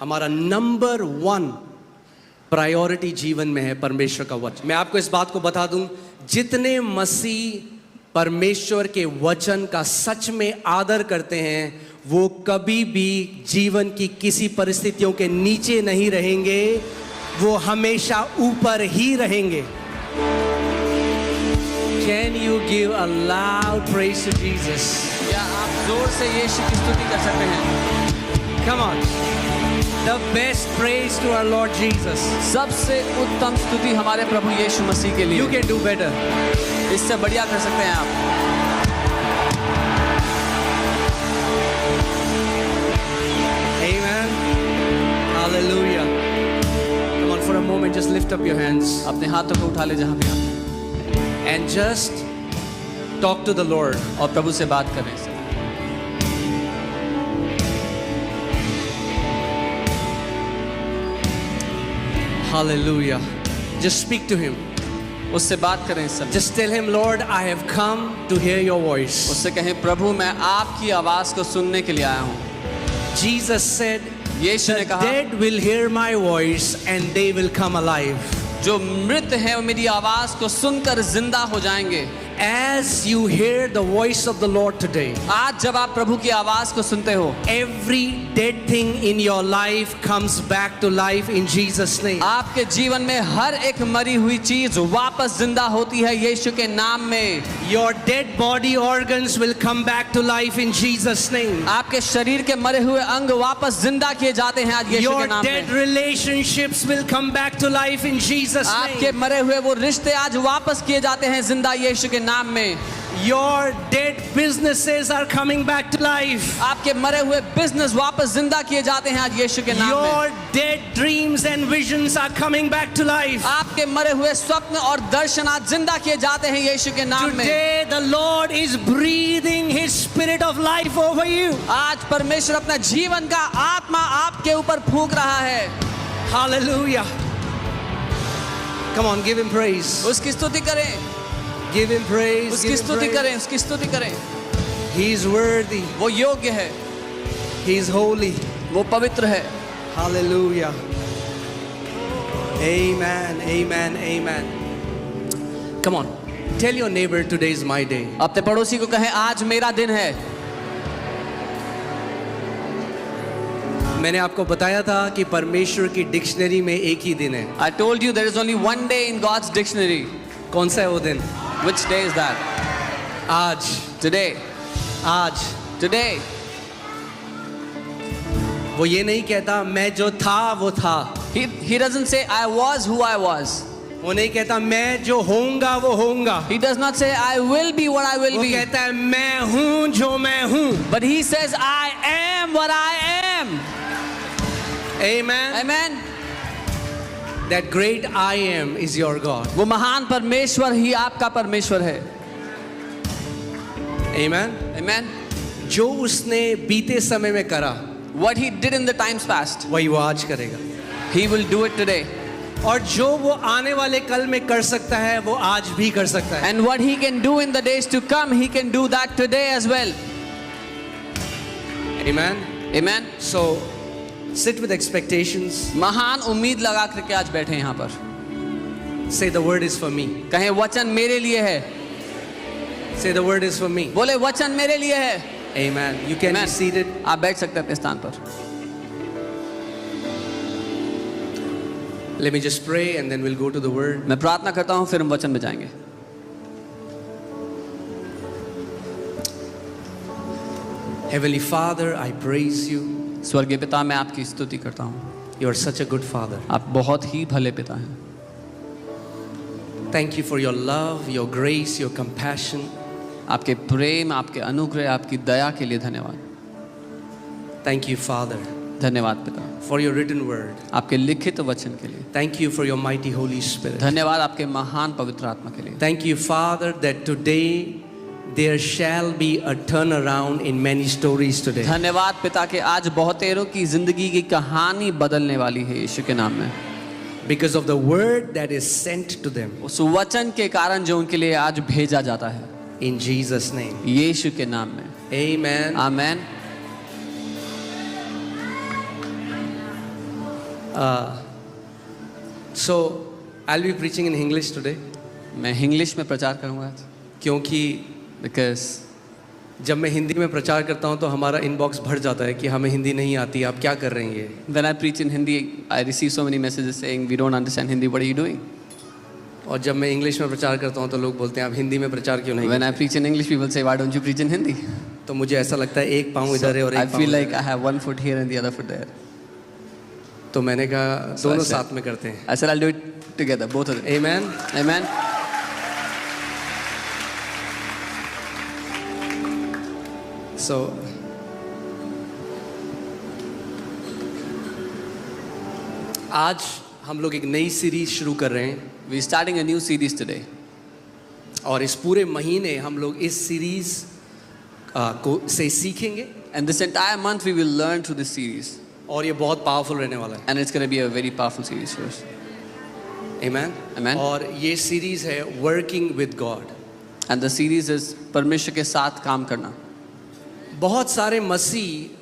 हमारा number 1 priority जीवन में है परमेश्वर का वचन। मैं आपको इस बात को बता दूं, जितने मसीह परमेश्वर के वचन का सच में आदर करते हैं वो कभी भी जीवन की किसी परिस्थितियों के नीचे नहीं रहेंगे, वो हमेशा ऊपर ही रहेंगे। Can you give a loud praise to Jesus? या आप जोर से यीशु की स्तुति कर सकते हैं। Come on. The best praise to our Lord Jesus. सबसे उत्तम स्तुति हमारे प्रभु यीशु मसीह के लिए। You can do better. इससे बढ़िया कर सकते हैं आप। Amen. Hallelujah. Come on, for a moment, just lift up your hands अपने हाथों को उठा ले जहां भी आप and just talk to the Lord. और प्रभु से बात करें। Hallelujah. Just speak to Him. उससे बात करें इस समय। Just tell Him, Lord, I have come to hear your voice. उससे कहें, प्रभु मैं आपकी आवाज को सुनने के लिए आया हूँ। Jesus said, यीशु ने the कहा, dead will hear my voice and they will come alive. जो मृत है वो मेरी आवाज को सुनकर जिंदा हो जाएंगे। As you hear the voice of the Lord today, आज जब आप प्रभु की आवाज को सुनते हो, every dead thing in your life comes back to life in Jesus' name. आपके जीवन में हर एक मरी हुई चीज वापस जिंदा होती है यीशु के नाम में। Your dead body organs will come back to life in Jesus' name. आपके शरीर के मरे हुए अंग वापस जिंदा किए जाते हैं आज यीशु के Your नाम dead में। relationships will come back to life in Jesus' आपके name. मरे हुए वो रिश्ते आज वापस किए जाते हैं जिंदा यीशु के नाम में। Your dead businesses are coming back to life. आपके मरे हुए बिजनेस वापस जिंदा किए जाते हैं आज यीशु के नाम में। Your dead dreams and visions are coming back to life. आपके मरे हुए स्वप्न और दर्शन आज जिंदा किए जाते हैं यीशु के नाम में। Today the Lord is breathing His spirit of life over you. आज परमेश्वर अपना जीवन का आत्मा आपके ऊपर फूंक रहा है। Hallelujah. Come on, give Him praise. उसकी स्तुति करें, Give Him praise. उसकी Give Him स्तुति praise. करें, उसकी स्तुति करें। He is worthy. वो योग्य है, He is holy. वो पवित्र है। Hallelujah. Amen. Amen. Amen. Come on. Tell your neighbor today is my day. अपने पड़ोसी को कहें, आज मेरा दिन है। मैंने आपको बताया था कि परमेश्वर की डिक्शनरी में एक ही दिन है। I told you there is only one day in God's dictionary. कौन सा है वो दिन? Which day is that? आज। Today. आज। Today. वो ये नहीं कहता मैं जो था वो था। He doesn't say I was who I was. वो नहीं कहता मैं जो होऊंगा वो होऊंगा। He does not say I will be what I will वो be. कहता है मैं हूँ जो मैं हूँ। But he says I am what I am. Amen. Amen. That great I am is your God. वो महान परमेश्वर ही आपका परमेश्वर है। Amen. Amen. जो उसने बीते समय में करा What he did in the times past, वही वो आज करेगा। he will do it today. और जो वो आने वाले कल में कर सकता है वो आज भी कर सकता है। And what he can do in the days to come, he can do that today as well. Amen. Amen. So sit with expectations. महान उम्मीद लगा करके आज बैठे यहाँ पर। Say the word is for me. कहें वचन मेरे लिए है। Say the word is for me. बोले वचन मेरे लिए है। Amen. You can Amen. be seated. आप बैठ सकते हैं अपने स्थान पर। Let me just pray and then we'll go to the word. मैं प्रार्थना करता हूँ, फिर हम वचन में जाएंगे। Heavenly Father, I praise you. स्वर्गीय पिता, मैं आपकी स्तुति करता हूँ। You are such a good Father. आप बहुत ही भले पिता हैं। Thank you for your love, your grace, your compassion. आपके प्रेम, आपके अनुग्रह, आपकी दया के लिए धन्यवाद। Thank you, Father, धन्यवाद पिता, for your written word. आपके लिखित वचन के लिए। Thank you for your mighty Holy Spirit. धन्यवाद आपके महान पवित्र आत्मा के लिए। Thank you, Father, that today there shall be a turnaround in many stories today. धन्यवाद पिता के आज बहुतेरों की जिंदगी की कहानी बदलने वाली है यीशु के नाम में। Because of the word that is sent to them. उस वचन के कारण जो उनके लिए आज भेजा जाता है। In Jesus' name. यीशु के नाम में। Amen. Amen. So I'll be preaching in English today मैं इंग्लिश में प्रचार करूंगा आज, क्योंकि बिकॉज जब मैं हिंदी में प्रचार करता हूं तो हमारा इनबॉक्स भर जाता है कि हमें हिंदी नहीं आती, आप क्या कर रहे हैं ये। When I preach in Hindi I receive so many messages saying we don't understand Hindi, what are you doing? और जब मैं इंग्लिश में प्रचार करता हूं तो लोग बोलते हैं आप हिंदी में प्रचार क्यों नहीं when I preach in English people से why don't you preach in Hindi? तो मुझे ऐसा लगता है एक पाँव इधर है और आई एक फील पाँव like I have one foot here and the other foot there. तो मैंने कहा दोनों I said- साथ में करते हैं। I said I will do it together, both of them. आमेन। आमेन। सो आज हम लोग एक नई सीरीज शुरू कर रहे हैं we are starting a new series today, और इस पूरे महीने हम लोग इस सीरीज को से सीखेंगे and this entire month we will learn through this series, और ये बहुत पावरफुल रहने वाला है। and it's going to be a very powerful series for us. Amen. Amen. और ये सीरीज है working with God. And the series is परमेश्वर के साथ काम करना। बहुत सारे मसीह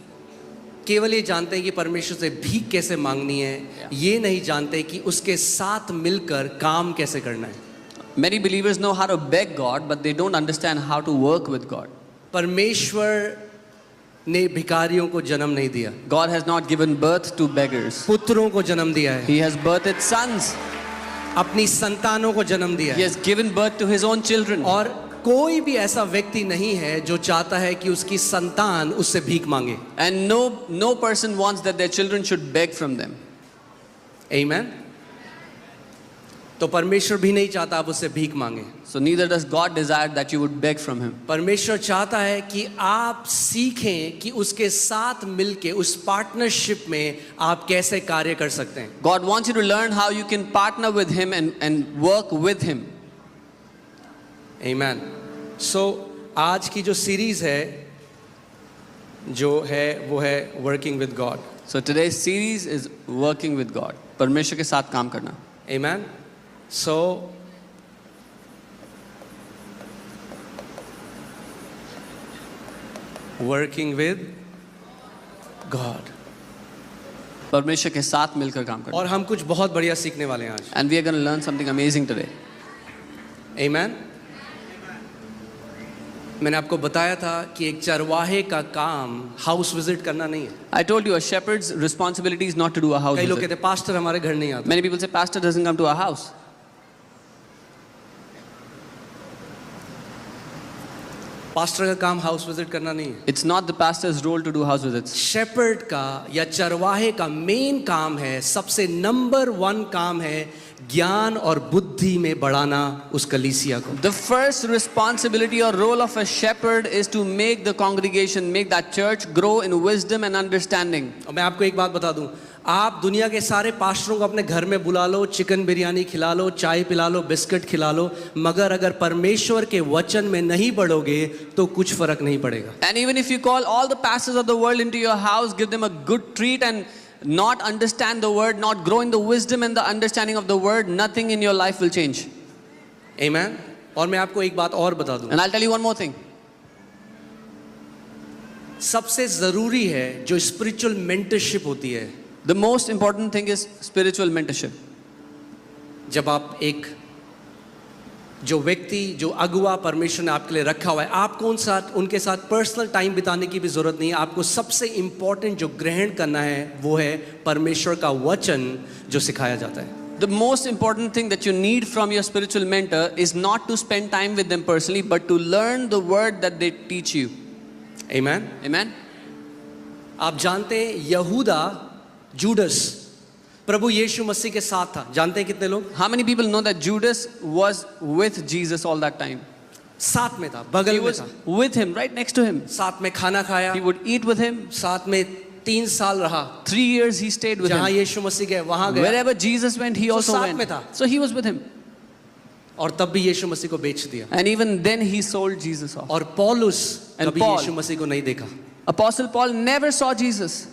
केवल ये जानते हैं कि परमेश्वर से भीख कैसे मांगनी है, ये नहीं जानते कि उसके साथ मिलकर काम कैसे करना है। Many believers know how to beg God, but they don't understand how to work with God. परमेश्वर ने भिखारियों को जन्म नहीं दिया, God has not given birth to beggars. पुत्रों को जन्म दिया है, He has birthed sons. अपनी संतानों को जन्म दिया He है। has given birth to his own children. और कोई भी ऐसा व्यक्ति नहीं है जो चाहता है कि उसकी संतान उससे भीख मांगे। And no person wants that their children should beg from them. आमेन। तो परमेश्वर भी नहीं चाहता आप उससे भीख मांगे। So neither does God desire that you would beg from him. परमेश्वर चाहता है कि आप सीखें कि उसके साथ मिलके उस पार्टनरशिप में आप कैसे कार्य कर सकते हैं। God wants you to learn how you can partner with him and work with him. Amen. So आज की जो सीरीज है जो है वो है working with God. So today's series is working with God. परमेश्वर के साथ काम करना। आमेन। सो वर्किंग विद गॉड, परमेश्वर के साथ मिलकर काम करना। और हम कुछ बहुत बढ़िया सीखने वाले हैं आज। And we are going to learn something amazing today. आमेन। मैंने आपको बताया था कि एक चरवाहे का काम हाउस विजिट करना नहीं है। I told you a shepherd's responsibility is not to do a house कई लोग visit. कहते हैं पास्टर हमारे घर नहीं आता। Many people say pastor doesn't come to our house. Pastor का काम हाउस विजिट करना नहीं है। It's not the pastor's role to do house visits. Shepherd का या चरवाहे का मेन काम है, सबसे नंबर 1 काम है ज्ञान और बुद्धि में बढ़ाना उस कलीसिया को। The first responsibility or role of a shepherd is to make the congregation, make that church grow in wisdom and understanding. और मैं आपको एक बात बता दूं, आप दुनिया के सारे पास्टरों को अपने घर में बुला लो, चिकन बिरयानी खिला लो, चाय पिला लो, बिस्किट खिला लो, मगर अगर परमेश्वर के वचन में नहीं बढ़ोगे तो कुछ फर्क नहीं पड़ेगा। And even if you call all the pastors of the world into your house, give them a good treat and not understand the word, not grow in the wisdom and the understanding of the word, nothing in your life will change. आमेन। और मैं आपको एक बात और बता दूं, And I'll tell you one more thing. सबसे जरूरी है जो स्पिरिचुअल मेंटरशिप होती है। The most important thing is spiritual mentorship. जब आप एक जो व्यक्ति जो अगुआ परमेश्वर ने आपके लिए रखा हुआ है, आपको उनके साथ पर्सनल टाइम बिताने की भी जरूरत नहीं है। आपको सबसे इंपॉर्टेंट जो ग्रहण करना है वो है परमेश्वर का वचन जो सिखाया जाता है। The most important thing that you need from your spiritual mentor is not to spend time with them personally, but to learn the word that they teach you. Amen. Amen? आप जानते हैं यहूदा जूडस प्रभु यीशु मसीह के साथ था, जानते हैं कितने लोग? How many people know that Judas was with Jesus all that time? साथ में था, बगल He में was था, with him, right next to him. साथ में खाना खाया, He would eat with him. साथ में 3 साल रहा। 3 years he stayed with जहाँ him. यीशु मसीह गए वहां गया, Wherever Jesus went, he So also साथ went. में था। So he was with him. और तब भी यीशु मसीह को बेच दिया। And even then he sold Jesus off. और पौलुस And कभी Paul. यीशु मसीह को नहीं देखा। Apostle Paul never saw Jesus.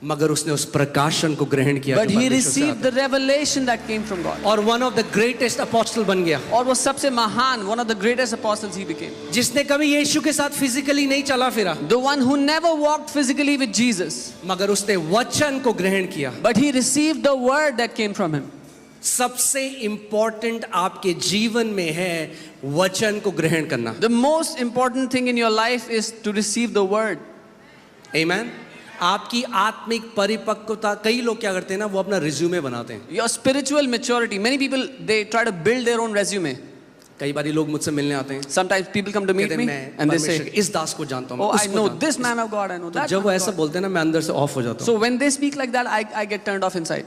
मगर उसने उस प्रकाशन को ग्रहण किया But जो he परमेश्वर से received आता the revelation that came from God. है। और one of the greatest apostle बन गया, और वो सबसे महान, one of the greatest apostles he became. जिसने कभी यीशु के साथ फिजिकली नहीं चला फिरा, The one who never walked physically with Jesus, मगर उसने वचन को ग्रहण किया। but he received the word that came from him. सबसे इंपॉर्टेंट आपके जीवन में है वचन को ग्रहण करना। The most important thing in your life is to receive the word. आमेन। आपकी आत्मिक परिपक्वता, कई लोग क्या करते हैं ना, वो अपना रिज्यूमे बनाते हैं। Your spiritual maturity. Many people, they try to build their own resume. कई बार लोग मुझसे मिलने आते हैं, Sometimes people come to meet कहते me हैं मैं and they परमेश्वर say, के इस दास को जानता हूँ, oh, मैं I उसको know जानता this हूँ। man of God, I know तो that जब वो man of ऐसा God. बोलते हैं ना, मैं अंदर से ऑफ हो जाता हूँ। So when they speak like that, I get turned off inside.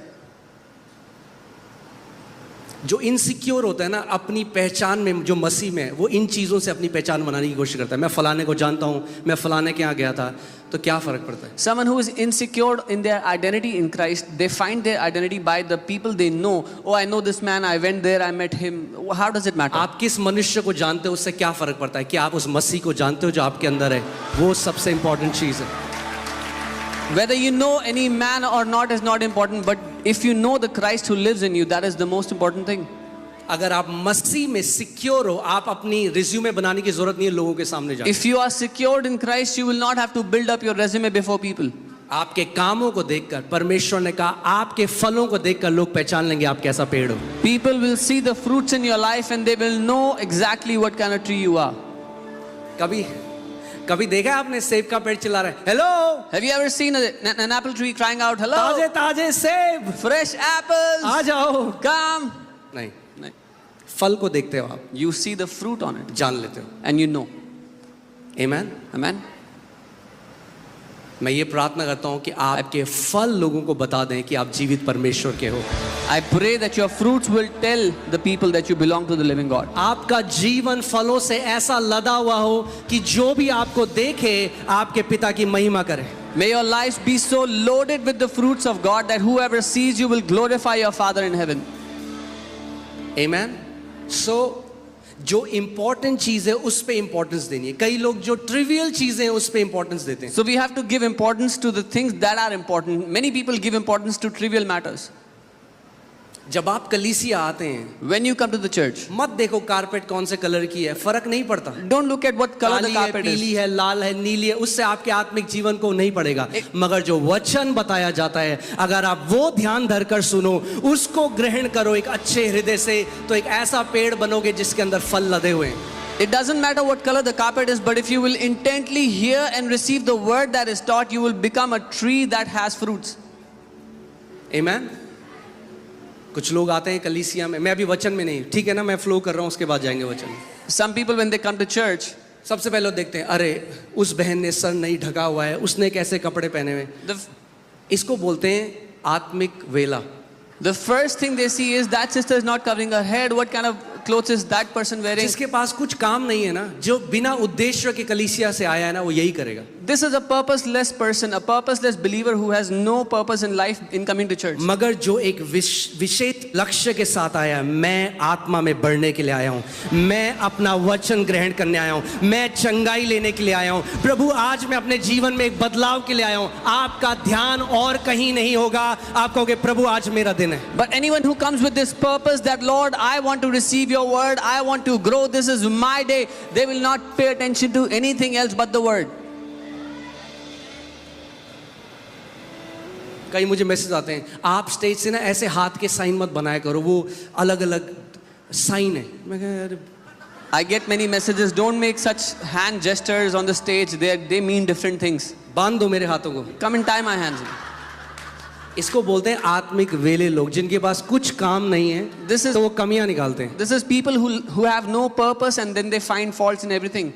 जो इनसिक्योर होता है ना अपनी पहचान में, जो मसीह में है, वो इन चीज़ों से अपनी पहचान बनाने की कोशिश करता है। मैं फलाने को जानता हूँ, मैं फलाने के यहाँ गया था, तो क्या फर्क पड़ता है? Someone who is insecure in their identity in Christ, they find their identity by the people they know. Oh, I know this man, I went there, I met him. How does it matter? आप किस मनुष्य को जानते हो उससे क्या फर्क पड़ता है? कि आप उस मसीह को जानते हो जो आपके अंदर है, वो सबसे इंपॉर्टेंट चीज़ है। Whether you know any man or not is not important, but if you know the Christ who lives in you, that is the most important thing. अगर आप मसीह में सिक्योर हो, आप अपनी रिज्यूमे बनाने की जरूरत नहीं है लोगों के सामने जाके। If you are secured in Christ, you will not have to build up your resume before people. आपके कामों को देखकर, परमेश्वर ने कहा आपके फलों को देखकर लोग पहचान लेंगे आप कैसा पेड़ हो। People will see the fruits in your life and they will know exactly what kind of tree you are. कभी देखा है आपने सेब का पेड़ चिल्ला रहा है, hello, Have you ever seen an apple tree crying out, hello, ताजे ताजे सेब, fresh apples, आ जाओ? come? नहीं, No. फल को देखते हो आप, You see the fruit on it जान लेते हो। and you know. Amen. Amen. मैं ये प्रार्थना करता हूँ कि आपके फल लोगों को बता दें कि आप जीवित परमेश्वर के हो। I pray that your fruits will tell the people that you belong to the living God. आपका जीवन फलों से ऐसा लदा हुआ हो कि जो भी आपको देखे आपके पिता की महिमा करे। May your lives be so loaded with the fruits of God that whoever sees you will glorify your Father in heaven. आमेन। सो जो इंपॉर्टेंट चीज है उस पे इंपॉर्टेंस देनी है। कई लोग जो ट्रिवियल चीजें हैं उस पे इंपॉर्टेंस देते हैं। So we have to give importance to the things that are important. Many people give importance to trivial matters. जब आप कलीसिया आते हैं, When you come to the church, मत देखो कारपेट कौन से कलर की है, फर्क नहीं पड़ता। don't look at what color the काली है, carpet पीली is. है, लाल है, नीली है, उससे आपके आत्मिक जीवन को नहीं पड़ेगा। मगर जो वचन बताया जाता है, अगर आप वो ध्यान धरकर सुनो, उसको ग्रहण करो एक अच्छे हृदय से, तो एक ऐसा पेड़ बनोगे जिसके अंदर फल लदे हुए हैं। It doesn't matter what color the carpet is, but if you will intently hear and receive the word that is taught, you will become a tree that has fruits. आमेन। कुछ लोग आते हैं कलीसिया में, मैं अभी वचन में नहीं, ठीक है ना, मैं फ्लो कर रहा हूँ, उसके बाद जाएंगे वचन। Some people when they come to church, सबसे पहले वो देखते हैं, अरे उस बहन ने सर नहीं ढका हुआ है, उसने कैसे कपड़े पहने हुए। the इसको बोलते हैं आत्मिक वेला। the first thing they see is that sister is not covering her head. What kind of clothes is that person wearing? जिसके पास कुछ काम नहीं है ना, जो बिना उद्देश्य के कलीसिया से आया है ना, वो यही करेगा। This is a purposeless person, a purposeless believer who has no purpose in life in coming to church. मगर जो एक विशेष लक्ष्य के साथ आया है, मैं आत्मा में बढ़ने के लिए आया हूँ, मैं अपना वचन ग्रहण करने आया हूँ, मैं चंगाई लेने के लिए आया हूँ, प्रभु आज मैं अपने जीवन में एक बदलाव के लिए आया हूँ। आपका ध्यान और कहीं नहीं होगा, आप कहोगे प्रभु आज मेरा दिन है। But anyone who comes with this purpose that Lord, I want to receive your word, I want to grow, this is my day, they will not pay attention to anything else but the word. कई मुझे message आते हैं, आप stage से ना ऐसे हाथ के साइन मत बनाया करो, वो अलग अलग साइन है। मैं कहा अरे, I get many messages, don't make such hand gestures on the stage, they mean different things. बांध दो मेरे हाथों को। Come and tie my hands. इसको बोलते हैं आत्मिक वेले लोग, जिनके पास कुछ काम नहीं है, This is- तो वो कमियां निकालते हैं। This is people who have no purpose and then they find faults in everything.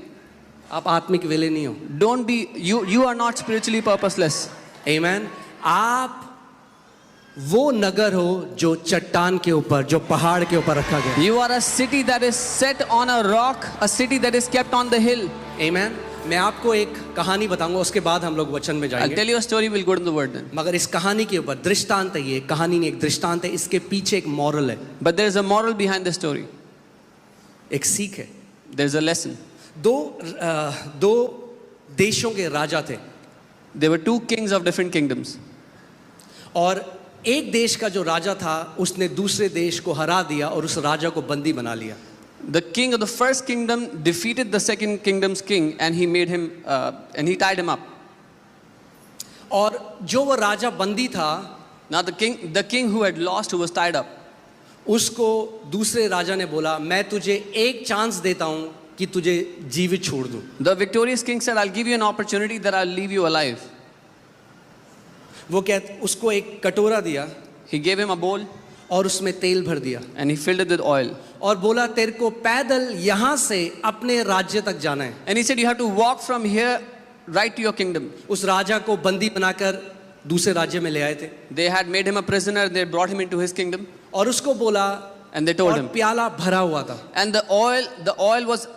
आप आत्मिक वेले नहीं हो। Don't be, you are not spiritually purposeless. आमेन। आप वो नगर हो जो चट्टान के ऊपर, जो पहाड़ के ऊपर रखा गया। You are a city that is set on a rock, a city that is kept on the hill. आमेन। मैं आपको एक कहानी बताऊंगा, उसके बाद हम लोग वचन में I'll जाएंगे। tell you a story, we'll go to the word then. मगर इस कहानी के ऊपर दृष्टांत है, ये कहानी नहीं, एक दृष्टांत है, इसके पीछे एक मॉरल है, But there is a moral behind the story. एक सीख है। There's a lesson. दो देशों के राजा थे। There were two kings of different kingdoms. और एक देश का जो राजा था उसने दूसरे देश को हरा दिया और उस राजा को बंदी बना लिया. The king of the first kingdom defeated the second kingdom's king, and he made him and he tied him up. और जो वो राजा बंदी था Now the king who had lost, who was tied up, उसको दूसरे राजा ने बोला मैं तुझे एक चांस देता हूं कि तुझे जीवित छोड़ दूं. the victorious king said, I'll give you an opportunity that I'll leave you alive. वो उसको एक कटोरा दिया He gave him a bowl और उसमें तेल भर दिया and he filled it with oil. और बोला तेरे को पैदल यहां से अपने राज्य तक जाना है. And he said, you have to walk from here right to your kingdom. उस राजा को बंदी बनाकर दूसरे राज्य में ले आए थे They had made him a prisoner, they brought him into his kingdom, और उसको बोला and they told और him. प्याला भरा हुआ था And the oil was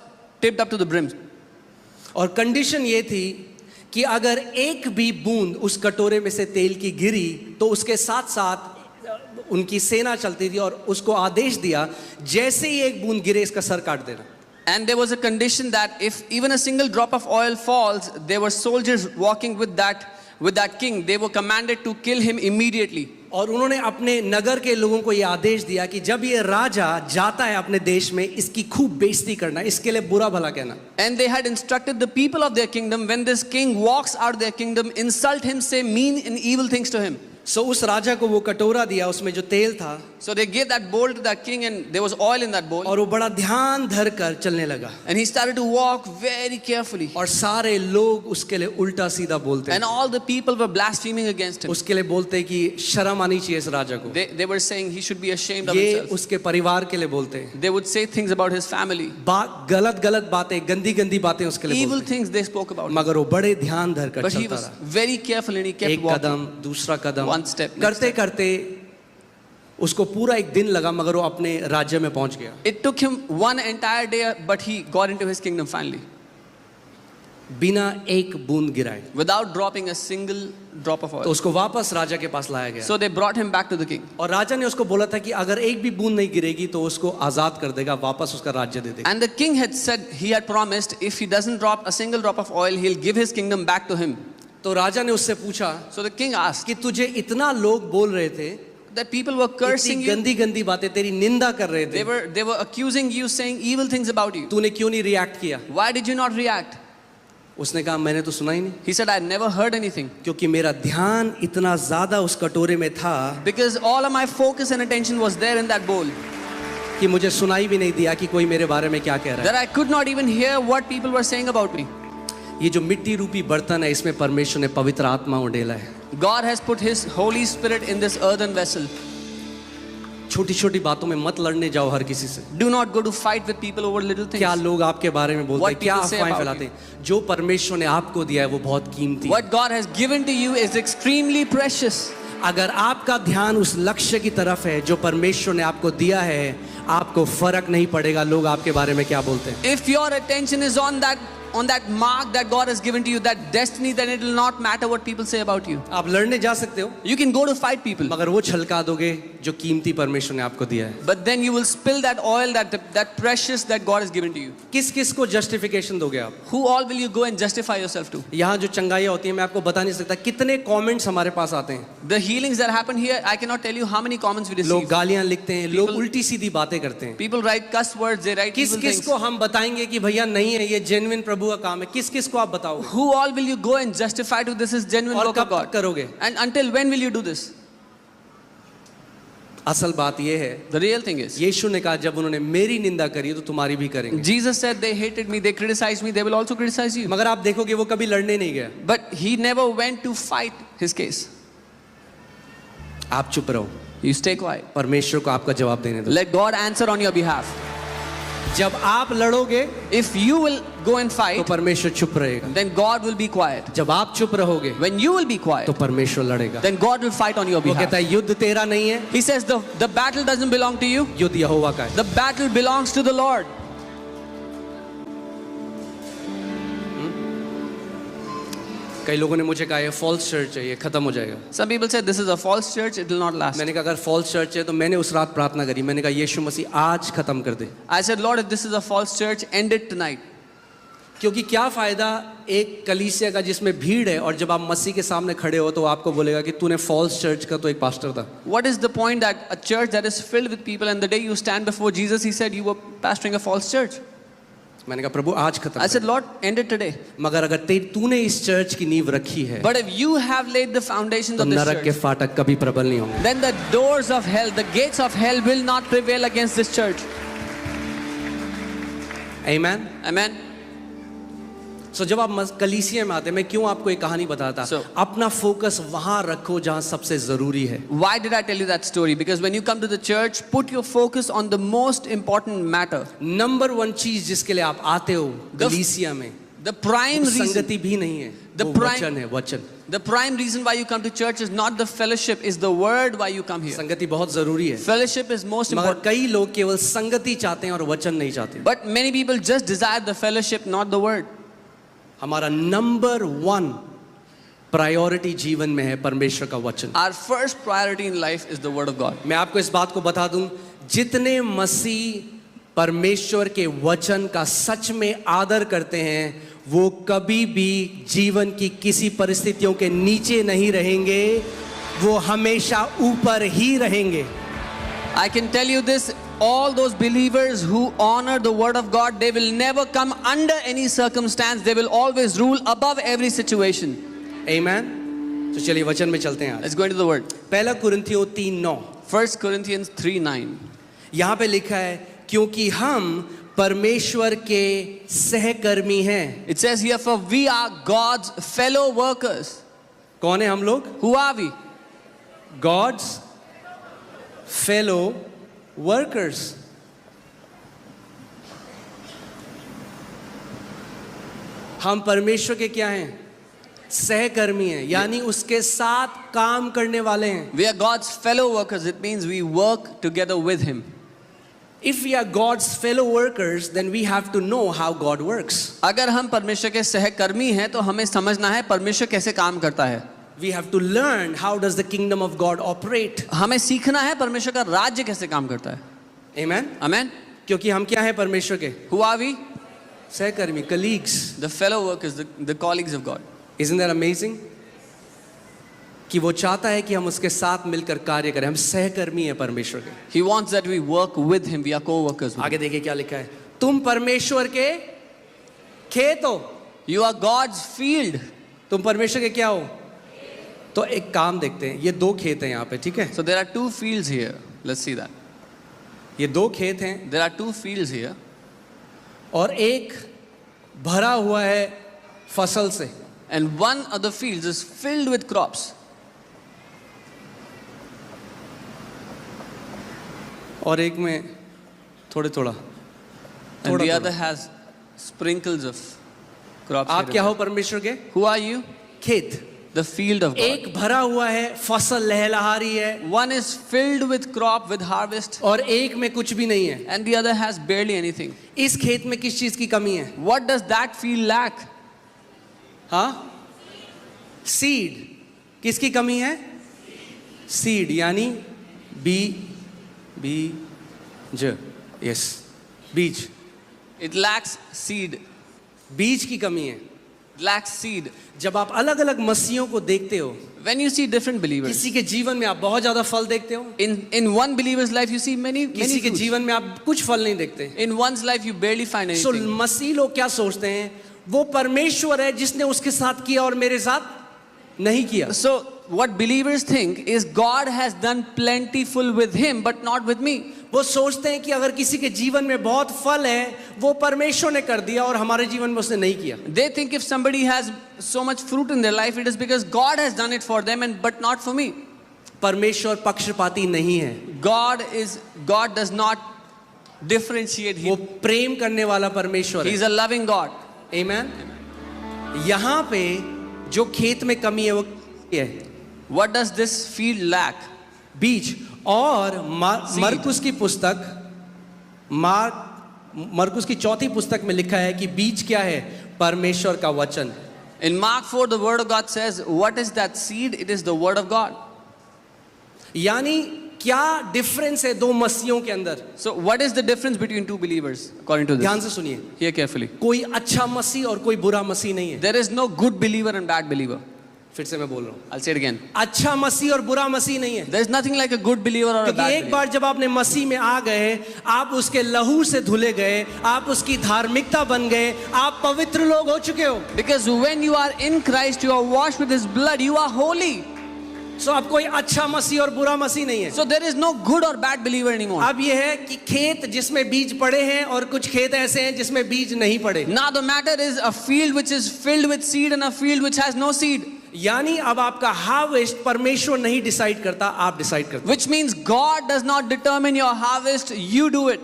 tipped up to the brim. और कंडीशन ये थी कि अगर एक भी बूंद उस कटोरे में से तेल की गिरी तो उसके साथ साथ उनकी सेना चलती थी और उसको आदेश दिया जैसे ही एक बूंद गिरे इसका सर काट देना. And there was a condition that if even a single drop of oil falls, there were soldiers walking with that king. They were commanded to kill him immediately. और उन्होंने अपने नगर के लोगों को यह आदेश दिया कि जब ये राजा जाता है अपने देश में इसकी खूब बेइज्जती करना, इसके लिए बुरा भला कहना. And they had instructed the people of their kingdom, when this king walks out of their kingdom, insult him, say mean and evil things to him. सो उस राजा को वो कटोरा दिया उसमें जो तेल था So they gave that bowl to that king, and there was oil in that bowl. और वो बड़ा ध्यान धर कर चलने लगा And he started to walk very carefully. और सारे लोग उसके लिए उल्टा सीधा बोलते And all the people were blaspheming against him. उसके लिए बोलते कि शर्म आनी चाहिए इस राजा को. They were saying he should be ashamed of ये himself. उसके परिवार के लिए बोलते हैं. They would say things about his family. गलत बातें गंदी बातें उसके लिए Evil बोलते things they spoke about. हैं. मगर वो बड़े ध्यान धर कर But he चलता was रहा. very careful and he kept एक walking. कदम दूसरा कदम One step, next करते step. करते उसको पूरा एक दिन लगा मगर वो अपने राज्य में पहुंच गया. It took him one entire day, but he got into his kingdom finally, बिना एक बूंद गिराए. without dropping a single drop of तो oil. उसको वापस राजा के पास लाया गया So they brought him back to the king. और राजा ने उसको बोला था कि अगर एक भी बूंद नहीं गिरेगी तो उसको आजाद कर देगा, वापस उसका राज्य दे देगा. And the king had said, he had promised, if he doesn't drop a single drop of oil, he'll give his kingdom back to him. तो राजा ने उससे पूछा So the king asked, कि तुझे इतना लोग बोल रहे थे, that people were cursing इतनी you, गंदी बातें तेरी निंदा कर रहे थे, they were accusing you, saying evil things about you. तूने क्यों नहीं रिएक्ट किया? Why did you not react? उसने कहा मैंने तो सुना ही नहीं, He said, I never heard anything, क्योंकि मेरा ध्यान इतना ज्यादा उस कटोरे में था because all of my focus and attention was there in that bowl, कि मुझे सुनाई भी नहीं दिया कि कोई मेरे बारे में क्या कह रहा that I could not even hear what people were saying about me. है. ये जो मिट्टी रूपी बर्तन है इसमें परमेश्वर ने पवित्र आत्मा उड़ेला है. God has put his Holy Spirit in this earthen vessel. छोटी छोटी बातों में मत लड़ने जाओ हर किसी से. Do not go to fight with people over little things. क्या लोग आपके बारे में बोलते What हैं, क्या people say अफवाहें about फैलाते हैं. जो परमेश्वर ने आपको दिया है वो बहुत कीमती है. What God has given to you is extremely precious. अगर आपका ध्यान उस लक्ष्य की तरफ है जो परमेश्वर ने आपको दिया है, आपको फर्क नहीं पड़ेगा लोग आपके बारे में क्या बोलते हैं. If your attention is on that mark that God has given to you, that destiny, then it will not matter what people say about you. आप लड़ने जा सकते हो You can go to fight people, मगर वो छलका दोगे जो कीमती परमेश्वर ने आपको दिया है. but then you will spill that oil, that precious that God has given to you. किस किस को जस्टिफिकेशन दोगे आप? Who all will you go and justify yourself to? यहाँ जो चंगाइयाँ होती हैं मैं आपको बता नहीं सकता कितने कमेंट्स हमारे पास आते हैं. The healings that happen here, I cannot tell you how many comments we लोग receive. गालियाँ लिखते हैं, लोग People- उल्टी सीधी बातें करते हैं. People write cuss words, they write किस evil किस things. को हम बताएंगे कि भैया नहीं है ये जेन्युइन प्रभु का काम है? किस किस को आप बताओगे? Who all will you go and justify to this is genuine और work of कब God? करोगे? And until when will you do this? असल बात ये है, The real thing is, यीशु ने कहा जब उन्होंने मेरी निंदा करी तो तुम्हारी भी करेंगे. Jesus said they hated me, they criticized me, they will also criticize you. मगर आप देखोगे वो कभी लड़ने नहीं गया. But he never went to fight his case. आप चुप रहो, You stay quiet. परमेश्वर को आपका जवाब देने दो. Let God answer on your behalf. जब आप लड़ोगे If you will go and तो fight, परमेश्वर चुप रहेगा. then God will be quiet. जब आप चुप रहोगे When you will be तो quiet, परमेश्वर लड़ेगा. then God will fight on your वो कहता behalf. है युद्ध तेरा नहीं है, He says the battle doesn't belong to you. युद्ध यहोवा का है. The battle belongs to the Lord. कई लोगों ने मुझे कहा ये फॉल्स चर्च है, ये खत्म हो जाएगा. Some people say this is a false church, it will not last. मैंने कहा अगर फॉल्स चर्च है तो मैंने उस रात प्रार्थना करी. मैंने कहा यीशु मसीह आज खत्म कर दे. I said, Lord, if this is a false church, end it tonight. क्योंकि क्या फायदा एक कलीसिया का जिसमें भीड़ है और जब आप मसीह के सामने खड़े हो तो वो आपको बोलेगा कि तूने फॉल्स चर्च का तो एक पास्टर था. What is the point that a church that is filled with people and the day you stand before Jesus, he said you were pastoring a false church? मैंने कहा प्रभु आज खत्म I कर. said, Lord, end it today. मगर अगर तूने इस church की नींव रखी है But if you have laid the foundations तो of this नरक के church, फाटक कभी प्रबल नहीं होंगे. then the doors of hell, the gates of hell will not prevail against this church. Amen. Amen. So जब आप कलीसिया में आते हैं, मैं क्यों आपको एक कहानी बताता, So- अपना फोकस वहां रखो जहां सबसे जरूरी है. Why did I tell you that story? Because when you come to the church, put your focus on the most important matter. Number 1 चीज जिसके लिए आप आते हो कलीसिया में, The prime वो reason, संगति भी नहीं है, The वो prime- वचन है. वचन the prime reason why you come to church is not the fellowship, is the word why you come here. संगति बहुत जरूरी है, Fellowship is most मगर important. कई लोग केवल संगति चाहते हैं और वचन नहीं चाहते. But many people just desire the fellowship, not the word. हमारा नंबर 1 प्रायोरिटी जीवन में है परमेश्वर का वचन. Our first priority in life is the word of God. मैं आपको इस बात को बता दूं, जितने मसीह परमेश्वर के वचन का सच में आदर करते हैं वो कभी भी जीवन की किसी परिस्थितियों के नीचे नहीं रहेंगे, वो हमेशा ऊपर ही रहेंगे. I can tell you this, all those believers who honor the word of God, they will never come under any circumstance. They will always rule above every situation. Amen. तो चलिए वचन में चलते हैं आज. Let's go into the word. पहला कुरिन्थियों 3:9 1 Corinthians 3:9. यहाँ पे लिखा है क्योंकि हम परमेश्वर के सहकर्मी हैं. It says here, for we are God's fellow workers. कौन है हम लोग? Who are we? God's fellow workers. हम परमेश्वर के क्या हैं? सहकर्मी हैं, यानी उसके साथ काम करने वाले हैं. We are God's fellow workers. It means we work together with Him. If we are God's fellow workers, then we have to know how God works. अगर हम परमेश्वर के सहकर्मी हैं तो हमें समझना है परमेश्वर कैसे काम करता है. We have to learn how does the kingdom of God operate. हमें सीखना है परमेश्वर का राज्य कैसे काम करता है. Amen. Amen. क्योंकि हम क्या हैं परमेश्वर के? Who are we? सहकर्मी, colleagues. The fellow workers, the colleagues of God. Isn't that amazing? कि वो चाहता है कि हम उसके साथ मिलकर कार्य करें. हम सहकर्मी हैं परमेश्वर के. He wants that we work with Him. We are co-workers with Him. आगे देखिए क्या लिखा है. तुम परमेश्वर के खेत हो. You are God's field. तुम परमेश्वर के क्या हो? तो एक काम देखते हैं. ये 2 खेत हैं यहाँ पे, ठीक है? So there are 2 fields here. Let's see that. ये 2 खेत हैं There are 2 fields here. और एक भरा हुआ है फसल से. And one of the fields is filled with crops. और एक में थोड़ा And the other has sprinkles of crops. आप here क्या and हो परमेश्वर के? there. Who are you? खेत. The field of God. एक भरा हुआ है, फसल लहलहा रही है, One is filled with crop, with harvest, और एक में कुछ भी नहीं है. and the other has barely anything. इस खेत में किस चीज की कमी है? What does that field lack? हाँ, सीड. किसकी कमी है? सीड, यानी बीज. यस, बीज. It lacks seed. बीज की कमी है. It lacks seed. जब आप अलग अलग मसीहों को देखते हो, When you see different believers, किसी के जीवन में आप बहुत ज्यादा फल देखते हो, in one believer's life you see many किसी के fruits. जीवन में आप कुछ फल नहीं देखते. In one's life you barely find so anything. मसीह लोग क्या सोचते हैं? वो परमेश्वर है जिसने उसके साथ किया और मेरे साथ नहीं किया. So what believers think is God has done plentiful with him but not with me. वो सोचते हैं कि अगर किसी के जीवन में बहुत फल है वो परमेश्वर ने कर दिया और हमारे जीवन में उसने नहीं किया. They think if somebody has so much fruit in their life it is because God has done it for them and but not for me. परमेश्वर पक्षपाती नहीं है. God does not differentiate. वो प्रेम करने वाला परमेश्वर He है. is a loving God. आमेन. यहाँ पे जो खेत में कमी है वो है What does this field lack? बीज. और Seed. मरकुस की पुस्तक, मरकुस की 4th पुस्तक में लिखा है कि बीज क्या है? परमेश्वर का वचन. In Mark 4 the word of God says, what is that seed? It is the word of God. यानी क्या डिफरेंस है दो मसीहों के अंदर? So, what is the difference between two believers according to ध्यान this? से सुनिए, Hear carefully. कोई अच्छा मसीह और कोई बुरा मसीह नहीं है। There is no good believer and bad believer. फिर से मैं बोल रहा हूँ, I'll say it again. अच्छा मसीह और बुरा मसीह नहीं है। There is nothing like a good believer or a क्योंकि bad एक believer. बार जब आपने मसीह में आ गए, आप उसके लहू से धुले गए, आप उसकी धार्मिकता बन गए, आप पवित्र लोग हो चुके हो। Because when you are in Christ, you are washed with His blood, you are holy. सो अब कोई अच्छा मसीह और बुरा मसीह नहीं है। So there is no good or bad believer anymore. अब यह है कि खेत जिसमें बीज पड़े हैं और कुछ खेत ऐसे हैं जिसमें बीज नहीं पड़े। Now the matter is a field which is filled with seed and a field which has no seed. यानी अब आपका हार्वेस्ट परमेश्वर नहीं डिसाइड करता, आप डिसाइड करते। Which means God does not determine your harvest, you do it.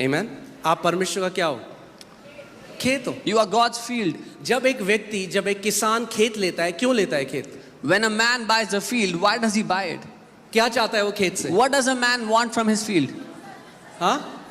आमेन। आप परमेश्वर का क्या हो? खेत हो। You are God's field. जब एक किसान खेत लेता है, क्यों लेता है खेत? When a man buys a field, why does he buy it? क्या चाहता है वो खेत से? What does a man want from his field? हाँ,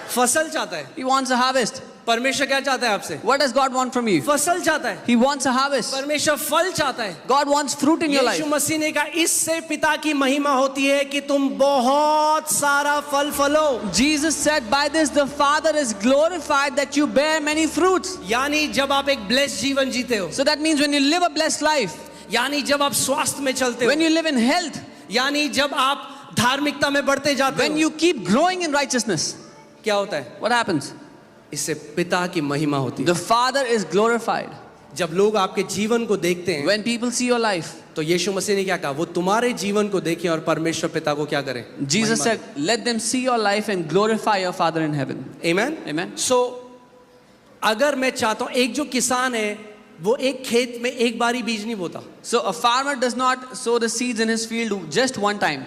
फसल चाहता है। He wants a harvest. परमेश्वर क्या चाहता है आपसे? What does God want from you? फसल चाहता है। He wants a harvest. परमेश्वर फल चाहता है। God wants fruit in your life. यीशु मसीह ने कहा, इससे पिता की महिमा होती है कि तुम बहुत सारा फल फलो। Jesus said, by this the Father is glorified that you bear many fruits. यानी जब आप एक ब्लेस्ड जीवन जीते हो, So that means when you live a blessed life, यानी जब आप स्वास्थ्य में चलते when हो, you live in health, यानी जब आप धार्मिकता में बढ़ते जाते when हो, you keep growing in righteousness, क्या होता है? what happens? इससे पिता की महिमा होती है। The Father is glorified. जब लोग आपके जीवन को देखते हैं, When people see your life, तो यीशु मसीह ने क्या कहा? वो तुम्हारे जीवन को देखें और परमेश्वर पिता को क्या करें? Jesus said, let them see your life and glorify your Father in heaven. Amen. Amen. सो अगर मैं चाहता हूं, एक जो किसान है वो एक खेत में एक बार ही बीज नहीं बोता। So a farmer does not sow the seeds in his field just one time.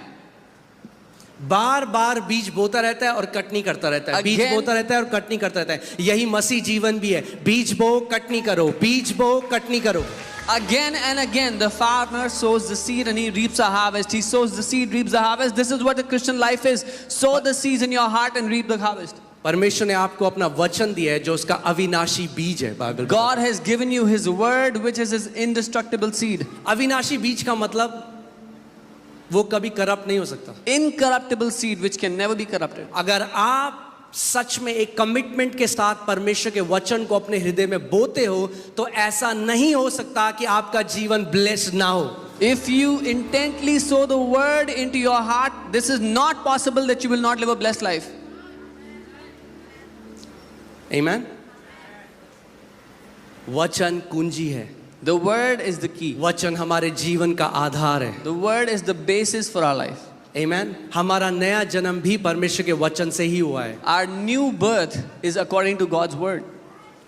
बार बार बीज बोता रहता है और कटनी करता रहता है, बीज Again- बोता रहता है और कटनी करता रहता है। यही मसीह जीवन भी है, बीज बो कटनी करो, बीज बो कटनी करो। Again and again, the farmer sows the seed and he reaps a harvest. He sows the seed, reaps the harvest. This is what a Christian life is. Sow the seeds in your heart and reap the harvest. परमेश्वर ने आपको अपना वचन दिया है जो उसका अविनाशी बीज है। Bible God has given you His word, which is His indestructible seed. अविनाशी बीज का मतलब वो कभी करप्ट नहीं हो सकता। Incorruptible seed, which can never be corrupted. अगर आप सच में एक कमिटमेंट के साथ परमेश्वर के वचन को अपने हृदय में बोते हो, तो ऐसा नहीं हो सकता कि आपका जीवन ब्लेस्ड ना हो। If you intently sow the word into your heart, this is not possible that you will not live a blessed life. आमेन। वचन कुंजी है। The word is the key. वचन हमारे जीवन का आधार है। The word is the basis for our life. आमेन। हमारा नया जन्म भी परमेश्वर के वचन से ही हुआ है। Our new birth is according to God's word.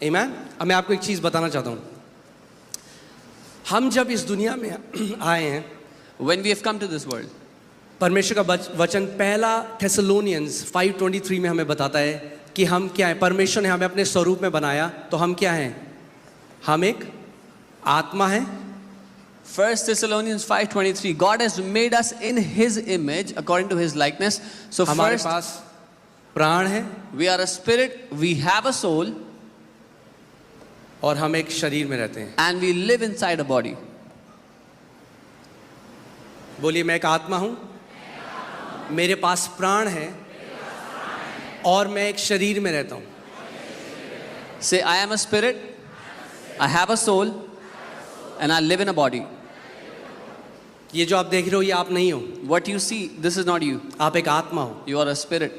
आमेन। अब मैं आपको एक चीज बताना चाहता हूं, हम जब इस दुनिया में आए हैं, When we have come to this world, परमेश्वर का वचन पहला थेसलोनियंस 5:23 में हमें बताता है कि हम क्या हैं। परमेश्वर ने हमें अपने स्वरूप में बनाया, तो हम क्या हैं? हम एक आत्मा है। 1 Thessalonians 5:23, God has made us in His image according to His likeness. So हमारे first, पास प्राण है we are a spirit, we have a soul, और हम एक शरीर में रहते हैं। and we live inside a body. बोलिए, मैं एक आत्मा हूं, मेरे पास प्राण है और मैं एक शरीर में रहता हूं। Say, I am a spirit, I have a soul, and I live in a body. ये जो आप देख रहे हो, ये आप नहीं हो, What you see, this is not you. आप एक आत्मा हो। You are a spirit.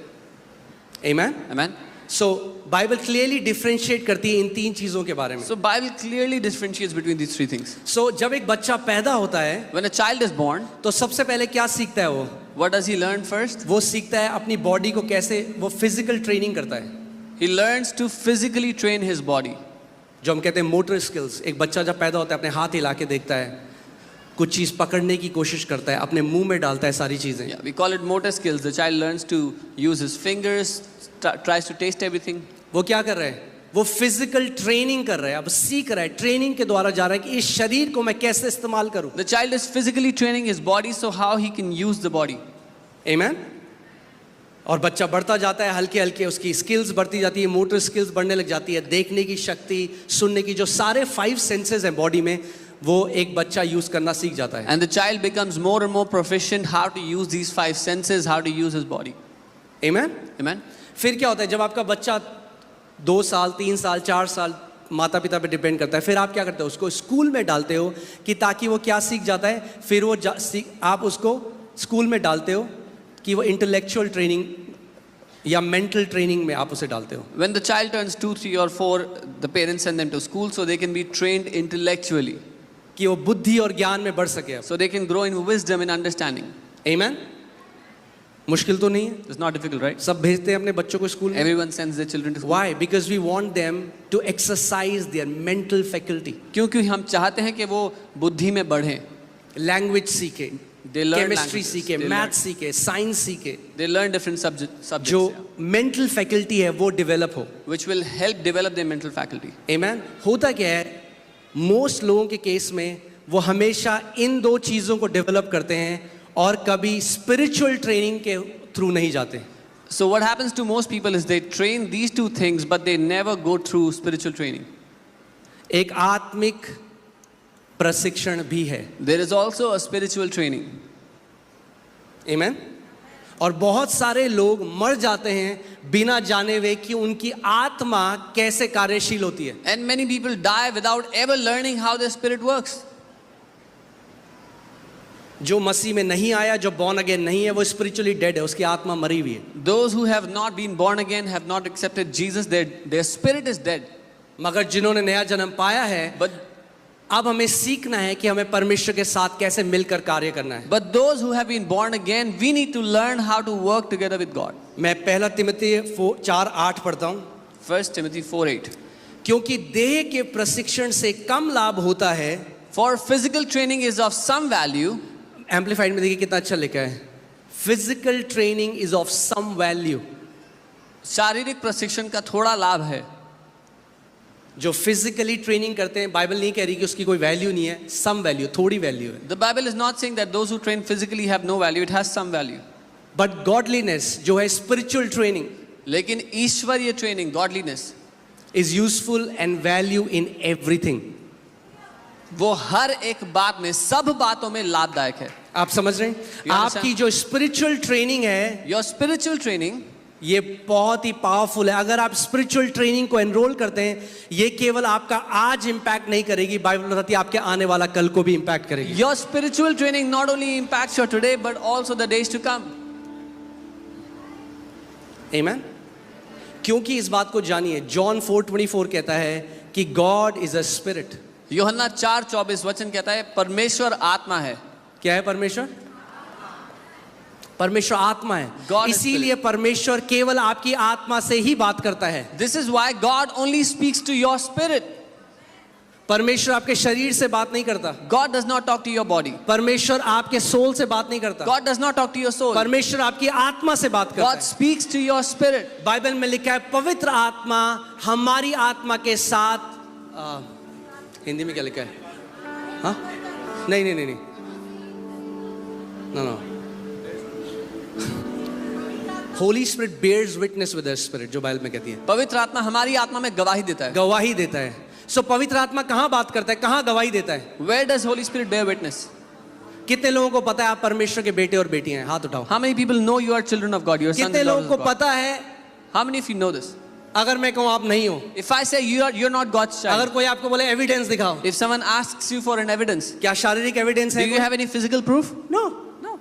Amen. Amen. So Bible clearly differentiate करती है इन तीन चीजों के बारे में। So Bible clearly differentiates between these three things. सो जब एक बच्चा पैदा होता है, When a child is born, तो सबसे पहले क्या सीखता है वो? what does he learn first? वो सीखता है अपनी बॉडी को कैसे, वो फिजिकल ट्रेनिंग करता है, He learns to physically train his body. जो हम कहते हैं मोटर स्किल्स। एक बच्चा जब पैदा होता है, अपने हाथ हिला के देखता है, कुछ चीज़ पकड़ने की कोशिश करता है, अपने मुंह में डालता है सारी चीज़ें। Yeah, we call it motor skills. The child learns to use his fingers, tries to taste everything. वो क्या कर रहा है? वो फिजिकल ट्रेनिंग कर रहा है, अब सीख रहा है, ट्रेनिंग के द्वारा जा रहा है कि इस शरीर को मैं कैसे इस्तेमाल करूं। The child is physically training his body, so how he can use the body. आमेन। और बच्चा बढ़ता जाता है, हल्के हल्के उसकी स्किल्स बढ़ती जाती है, मोटर स्किल्स बढ़ने लग जाती है, देखने की शक्ति, सुनने की, जो सारे 5 सेंसेस हैं बॉडी में, वो एक बच्चा यूज करना सीख जाता है. And the child becomes more and more proficient how to use these five senses, how to use his body. Amen? Amen? फिर क्या होता है जब आपका बच्चा 2 साल 3 साल 4 साल माता पिता पे डिपेंड करता है, फिर आप क्या करते हो, उसको स्कूल में डालते हो कि ताकि वो क्या सीख जाता है, फिर वो आप उसको स्कूल में डालते हो कि वो इंटेलेक्चुअल ट्रेनिंग या मेंटल ट्रेनिंग में आप उसे डालते हो. When the child turns 2, 3 or 4, the parents send them to school so they can be trained intellectually, कि वो बुद्धि और ज्ञान में बढ़ सके. so they can grow in wisdom and understanding. Amen? मुश्किल तो नहीं है, It's not difficult, right? सब भेजते हैं अपने बच्चों को स्कूल में. Everyone sends their children to school. Why? Because we want them to exercise their mental faculty. क्योंकि हम चाहते हैं कि वो बुद्धि में बढ़ें. लैंग्वेज सीखे, They learn केमिस्ट्री languages. सीखे, They मैथ learn- सीखे, साइंस सीखे, They learn different subjects जो yeah, मेंटल फैकल्टी है वो डेवलप हो. which will help develop their mental faculty. Amen? होता क्या है, मोस्ट लोगों के केस में वो हमेशा इन 2 चीज़ों को डेवलप करते हैं और कभी स्पिरिचुअल ट्रेनिंग के थ्रू नहीं जाते. So what happens to most people is they train these 2 things but they never go through spiritual training. एक आत्मिक प्रशिक्षण भी है. There is also a spiritual training. Amen? और बहुत सारे लोग मर जाते हैं बिना जाने हुए कि उनकी आत्मा कैसे कार्यशील होती है. And many people die without ever learning how their spirit works. जो मसीह में नहीं आया, जो बॉर्न अगेन नहीं है, वो स्पिरिचुअली डेड है, उसकी आत्मा मरी हुई है. Those who have not been born again, have not accepted Jesus, their spirit is dead. मगर जिन्होंने नया जन्म पाया है, But अब हमें सीखना है कि हमें परमेश्वर के साथ कैसे मिलकर कार्य करना है. those who have been born again, we need to learn how to work together with God. मैं 1 तिमोथी 4:8 पढ़ता हूँ. 1 Timothy 4:8. क्योंकि देह के प्रशिक्षण से कम लाभ होता है. For physical training is of some value. Amplified में देखिए कितना अच्छा लिखा है, physical training is of some value. शारीरिक प्रशिक्षण का थोड़ा लाभ है. जो फिजिकली ट्रेनिंग करते हैं, बाइबल नहीं कह रही कि उसकी कोई वैल्यू नहीं है, सम वैल्यू, थोड़ी वैल्यू है. The Bible is not saying that those who train physically have no value. It has some value. But godliness जो है स्पिरिचुअल ट्रेनिंग लेकिन ईश्वरीय training, godliness, is useful and value in everything. वो हर एक बात में, सब बातों में लाभदायक है. आप समझ रहे हैं? understand? आपकी जो स्पिरिचुअल ट्रेनिंग है Your spiritual training, ये बहुत ही पावरफुल है. अगर आप स्पिरिचुअल ट्रेनिंग को एनरोल करते हैं, ये केवल आपका आज इंपैक्ट नहीं करेगी, बाइबल बताती है आपके आने वाला कल को भी इंपैक्ट करेगी. your spiritual training not only impacts your today but also the days to come. Amen? क्योंकि इस बात को जानिए, जॉन 4:24 कहता है कि गॉड इज अ स्पिरिट. यूहन्ना 4:24 वचन कहता है परमेश्वर आत्मा है. क्या है परमेश्वर? परमेश्वर आत्मा है. God is इसीलिए परमेश्वर केवल आपकी आत्मा से ही बात करता है. This is why God only speaks to your spirit. परमेश्वर आपके शरीर से बात नहीं करता. God does not talk to your body. परमेश्वर आपके सोल से बात नहीं करता. God does not talk to your soul. परमेश्वर आपकी आत्मा से बात करता God है. speaks to your spirit. Bible में लिखा है पवित्र आत्मा हमारी आत्मा के साथ हिंदी में क्या लिखा है? हाँ, नहीं नहीं नहीं नहीं, no. Holy spirit bears witness with the spirit, जो बाइबल में कहती है. पवित्र आत्मा हमारी आत्मा में गवाही देता है. गवाही देता है. सो पवित्र आत्मा कहाँ बात करता है, कहाँ गवाही देता है? Where does Holy Spirit bear witness? कितने लोगों को पता है आप परमेश्वर के बेटे और बेटियां हैं? हाथ उठाओ. How many people know you are children of God? You are sons कितने and लोगों daughters को of God? पता है? How many of you know this? अगर मैं कहूँ आप नहीं हो, If I say you're not God's child, अगर कोई आपको बोले एविडेंस दिखाओ, if someone asks you for an evidence, क्या शारीरिक एविडेंस do है? you have any physical proof? नो. No.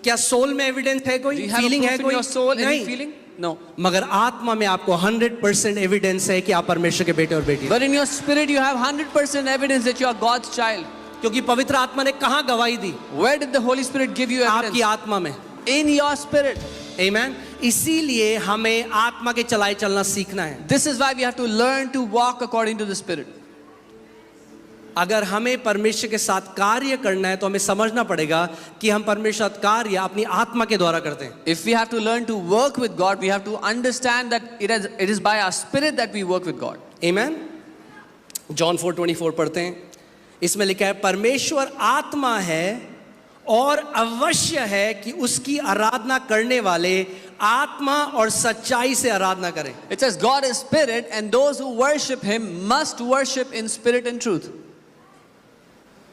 क्या सोल में एविडेंस है? Do कोई you have a फीलिंग है? proof in कोई your soul? Any नहीं. feeling? No. मगर आत्मा में आपको 100% एविडेंस है कि आप परमेश्वर के बेटे और बेटी हैं. But in your spirit, you have 100% evidence that you are God's child. क्योंकि पवित्र आत्मा ने कहाँ गवाही दी? Where did the Holy Spirit give you आपकी evidence? आत्मा में. In your spirit. आमेन. इसीलिए हमें आत्मा के चलाए चलना सीखना है. This is why we have to learn to walk according to the Spirit. अगर हमें परमेश्वर के साथ कार्य करना है तो हमें समझना पड़ेगा कि हम परमेश्वर का कार्य अपनी आत्मा के द्वारा करते हैं. If we have to learn to work with God, we have to understand that it is by our spirit that we work with God. Amen. John 4:24 पढ़ते हैं. इसमें लिखा है परमेश्वर आत्मा है और अवश्य है कि उसकी आराधना करने वाले आत्मा और सच्चाई से आराधना करें. It says God is spirit and those who worship him must worship in spirit and truth.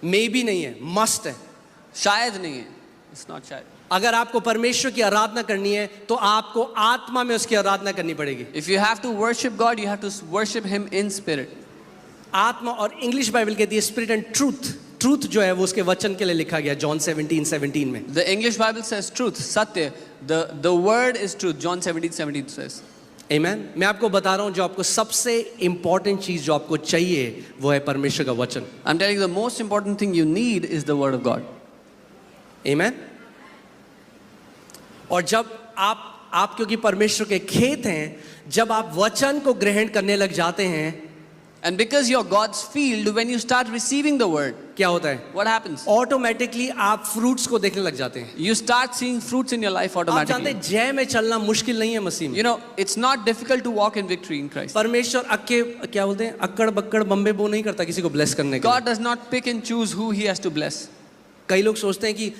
मे भी नहीं है, मस्ट है। शायद नहीं है, इट्स नॉट शायद। अगर आपको परमेश्वर की आराधना करनी है तो आपको आत्मा में उसकी आराधना करनी पड़ेगी। If you have to worship God, you have to worship Him in spirit. आत्मा, और इंग्लिश बाइबल कहती है स्पिरिट एंड ट्रूथ। ट्रूथ जो है वो उसके वचन के लिए लिखा गया जॉन 17:17 में। The English Bible says truth, satya. The word is truth. John 17:17 says. आमेन। मैं आपको बता रहा हूं जो आपको सबसे इंपॉर्टेंट चीज जो आपको चाहिए वो है परमेश्वर का वचन। I'm telling you, the most important thing you need is the word of God. आमेन। और जब आप क्योंकि परमेश्वर के खेत हैं, जब आप वचन को ग्रहण करने लग जाते हैं, And because you're God's field, when you start receiving the word, क्या होता है? what happens? ऑटोमेटिकली आप फ्रूट्स को देखने लग जाते हैं। You start seeing fruits in your life आप जानते automatically. हैं जय में चलना मुश्किल नहीं है मसीह में। You know, it's not difficult to walk in victory in Christ. परमेश्वर क्या बोलते हैं, अक्कड़ बक्कड़ बम्बे बो नहीं करता किसी को ब्लेस करने के लिए। God does not pick and choose who He has to bless. कई लोग सोचते हैं कि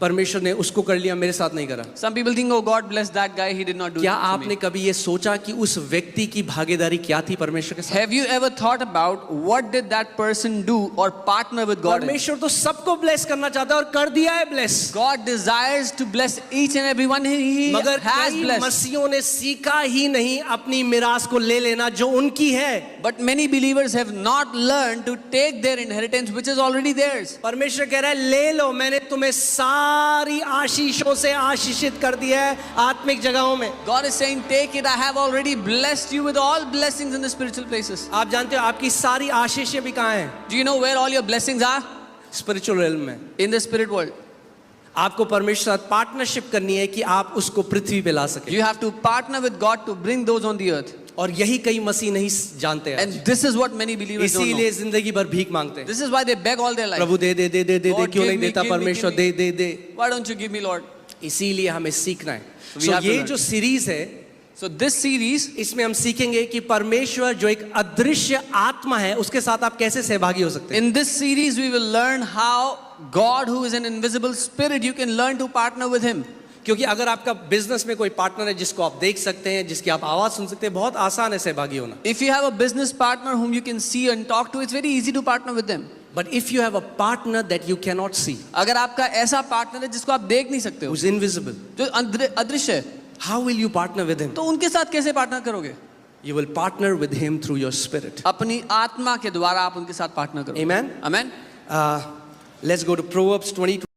परमेश्वर ने उसको कर लिया, मेरे साथ नहीं करा। Some people think, oh, God bless that guy, he did not do क्या it for आपने me. कभी ये सोचा कि उस व्यक्ति की भागीदारी क्या थी परमेश्वर के साथ? Have you ever thought about what did that person do or partner with God in? परमेश्वर तो सबको ब्लेस करना चाहता है और कर दिया है bless. God desires to bless each and every one He मगर has कई blessed. मसीहों ने सीखा ही नहीं अपनी मिरास को ले लेना जो उनकी है। But many believers have not learned to take their inheritance which is already theirs. परमेश्वर कह रहा है ले लो, मैंने तुम्हें सारी आशीषों से आशीषित कर दिया है आत्मिक जगहों में। God is saying, take it, I have already blessed you with all blessings in the spiritual places. आप जानते हो आपकी सारी आशीषें भी कहाँ हैं? Do you know where all your blessings are? Spiritual realm में। In the spirit world. आपको परमेश्वर साथ पार्टनरशिप करनी है कि आप उसको पृथ्वी पे ला सके। You have to partner with God to bring those on the earth. और यही कई मसीह नहीं जानते हैं। And this is what many believers don't know. इसीलिए जिंदगी भर भीख मांगते हैं। This is why they beg all their life. Prabhu they they they they they they, Lord, क्यों नहीं give me, देता give me, परमेश्वर? give they me. They they. Why don't you give me, Lord? इसीलिए हमें सीखना है। We So have to ये learn. जो सीरीज है, So this series, इसमें हम सीखेंगे कि परमेश्वर जो एक अदृश्य आत्मा है उसके साथ आप कैसे सहभागी हो सकते हैं। in this series we will learn how God, who is an invisible spirit, you can learn to partner with Him. क्योंकि अगर आपका बिजनेस में कोई पार्टनर है जिसको आप देख सकते हैं, जिसकी आप आवाज सुन सकते हैं, बहुत आसान है सहभागी होना। If you have a business partner whom you can see and talk to, it's very easy to partner with them. But if you have a partner that you cannot see, अगर आपका ऐसा पार्टनर है जिसको आप देख नहीं सकते हो, who's invisible, जो अदृश्य है, how will you partner with him? तो उनके साथ कैसे पार्टनर करोगे? You will partner with him through your spirit. अपनी आत्मा के द्वारा आप उनके साथ पार्टनर करोगे। Amen. Amen. Let's go to Proverbs 20.